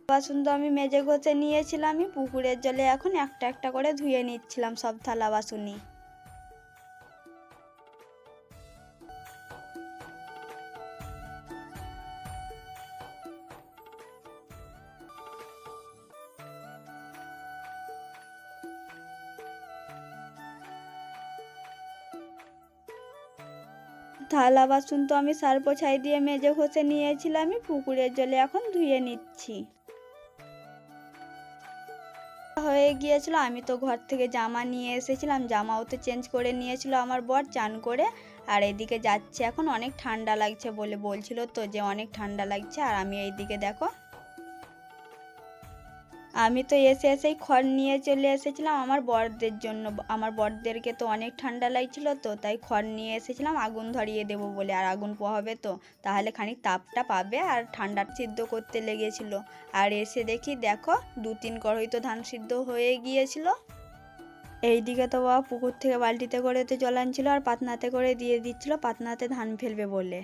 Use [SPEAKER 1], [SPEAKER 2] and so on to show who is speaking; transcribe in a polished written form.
[SPEAKER 1] বাসন তো আমি মেজে ঘষে নিয়েছিলাম, আমি পুকুরের জলে এখন একটা একটা করে ধুয়ে নিচ্ছিলাম সব থালা বাসনই। থালা বাসন তো আমি সার্ফ ছাই দিয়ে মেজে ঘষে নিয়েছিলাম, আমি পুকুরের জলে এখন ধুয়ে নিচ্ছি। হয়ে গিয়েছিল, আমি তো ঘর থেকে জামা নিয়ে এসেছিলাম, জামাও তো চেঞ্জ করে নিয়েছিল আমার বর চান করে। আর এদিকে যাচ্ছে এখন, অনেক ঠান্ডা লাগছে বলে বলছিল তো যে অনেক ঠান্ডা লাগছে। আর আমি এইদিকে দেখো, আমি তো এসেই খড় নিয়ে চলে এসেছিলাম আমার বরদের জন্য। আমার বরদেরকে তো অনেক ঠান্ডা লাগছিল, তো তাই খড় নিয়ে এসেছিলাম আগুন ধরিয়ে দেবো বলে। আর আগুন পোহাবে তো, তাহলে খানিক তাপটা পাবে আর ঠান্ডা সিদ্ধ করতে লেগেছিল। আর এসে দেখি দেখো 2-3 কড়াই তো ধান সিদ্ধ হয়ে গিয়েছিল। এইদিকে তো বাবা পুকুর থেকে বালতিতে করে তো জল আনছিল আর পাতনাতে করে দিয়ে দিচ্ছিল, পাতনাতে ধান ফেলবে বলে।